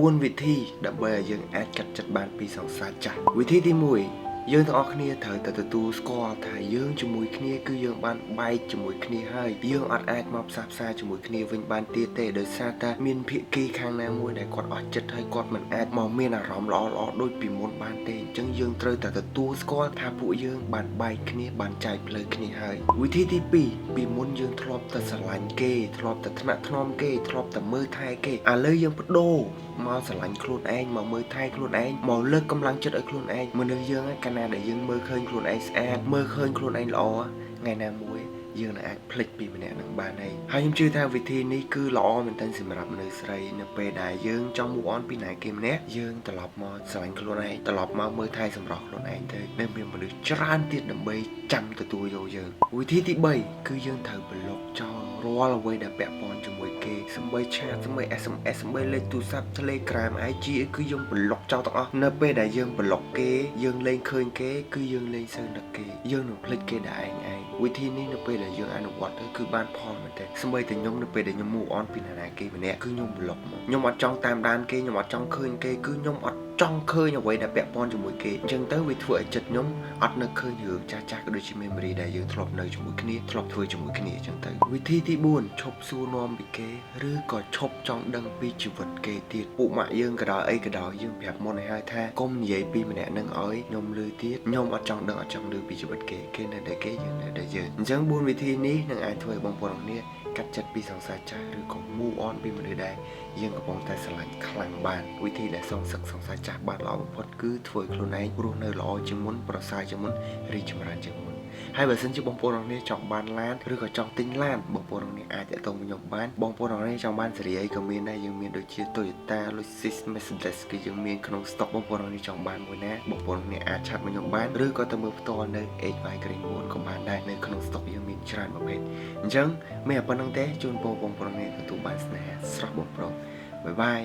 4វិធីដើម្បីឲ្យយើងអាចកាត់ចិត្តបានពីសង្សារចាស់វិធីទី1យើងទាំងអស់គ្នាត្រូវតែទទួលស្គាល់ថាយើងជាមួយគ្នាគឺយើងបានបែកជាមួយគ្នាហើយយើងអត់អាចមកផ្សះផ្សាជាមួយគ្នាវិញបានទៀតទេដោយសារតែមានភាគីខាងណាមួយដែលគាត់អស់ចិត្តហើយគាត់មិនអាចមកមានអារម្មណ៍ល្អៗដូចពីមុនបានទេអញ្ចឹងយើងត្រូវតែទទួលស្គាល់ថាពួកយើងបានបែកគ្នាបានចែកផ្លូវគ្នាហើយវិធីទី2ពីមុនយើងធ្លាប់តែស្រឡាញ់គេធ្លាប់តែថ្នាក់ថ្នមគេធ្លាប់តែមើលថែគេឥឡូវយើងបដូរមកស្រឡាញ់ខ្លួនឯងមកមើលថែខ្លួនឯងមកលើកកម្លាំងចិត្តឲ្យខ្លួនឯងមនុស្សយើងកាលណាដែលយើងមើលឃើញខ្លួនឯងស្អាតមើលឃើញខ្លួនឯងល្អថ្ងៃណាមួយយើងនឹងអាចភ្លេចពីម្នាក់នឹងបានហើយខ្ញុំជឿថាវិធីនេះគឺល្អមែនទែនសម្រាប់មនុស្សស្រីនៅពេលដែលយើងចង់ move on ពីណាគេម្នាក់យើងត្រឡប់មកស្រឡាញ់ខ្លួនឯងត្រឡប់មកមើលថែសម្រស់ខ្លួនឯងទៅនៅមានមនុស្សច្រើនទៀតដើម្បីចាំទទួលយកយើងវិធីទី3គឺយើងត្រូវប្លុកចោលរាល់អ្វីដែលពាក់ព័ន្ធជាមួយគេសម្បីឆាតសម្បី SMS សម្បីលេខទូរស័ព្ទ Telegram IG គឺយើងប្លុកចោលទាំងអស់នៅពេលដែលយើងប្លុកគេយើងលែងឃើញគេគឺយើងលែងសើនឹកគេយើងនឹងភ្លេចគេដែលឯងវិធីនេះនៅពេលដែលយើងអនុវត្តទៅគឺបានផលមែនទេសម្បីតែខ្ញុំនៅពេលដែលខ្ញុំ move on ពីណាគេម្នាក់គឺខ្ញុំប្លុកមកខ្ញុំអត់ចង់តាមដានគេខ្ញុំអត់ចង់ឃើញគេគឺខ្ញុំអត់ចង់ឃើញអ្វីដែលពាក់ព័ន្ធជាមួយគេអញ្ចឹងទៅវាធ្វើឲ្យចិត្តខ្ញុំអត់នឹកឃើញរឿងចាស់ចាស់ក៏ដូចជា memory ដែលយើងធ្លាប់នៅជាមួយគ្នាធ្លាប់ធ្វើជាមួយគ្នាអញ្ចឹងទៅវិធីទី4ឈប់សួរនាំពីគេឬក៏ឈប់ចង់ដឹងពីជីវិតគេទៀតពួកម៉ាក់យើងក៏ដោយអីក៏ដោយយើងប្រាប់មុនឲ្យហើយថាកុំនិយាយពីម្នាក់នឹងឲ្យខ្ញុំឮទៀតខ្ញុំអត់ចង់ដឹងអត់ចង់ឮពីជីវិតគេនៅតែគេយើងនៅតែយើងអញ្ចឹង4វិធីនេះនឹងអាចធ្វើឲ្យបងប្អូនគ្នាកាត់ចិត្តពីសង្សារចាស់ឬក៏ move on ពីមនុស្សដែលយើងកំពុងតែស្រឡាញ់ខ្លាំងបានវិធីដែលសងសឹកសង្សារចាស់បានល្អបំផុតគឺធ្វើឲ្យខ្លួនឯងរស់នៅល្អជាងមុនប្រសើរជាងមុនរីកចម្រើនជាងមុនហើយបើសិនជាបងប្អូនគ្នាចង់បានឡានឬក៏ចង់ទិញឡានបងប្អូនគ្នាអាចតាក់ទងខ្ញុំបានបងប្អូនគ្នាចង់បានសេរីអីក៏មានដែរយើងមានដូចជា Toyota Lexus Mercedes គឺយើងមានក្នុង stock បងប្អូនគ្នាចង់បានមួយណាបងប្អូនគ្នាអាចឆាត់មកខ្ញុំបានឬក៏ទៅមើលផ្ទាល់នៅ HY Green Moon ក៏បានដែរនៅក្នុង stock យើងមានច្រើនប្រភេទអញ្ចឹងមានតែប៉ុណ្្នឹងទេជូនបងប្អូនគ្នាទទួលបានស្នេហាស្រស់បំព្រងបាយបាយ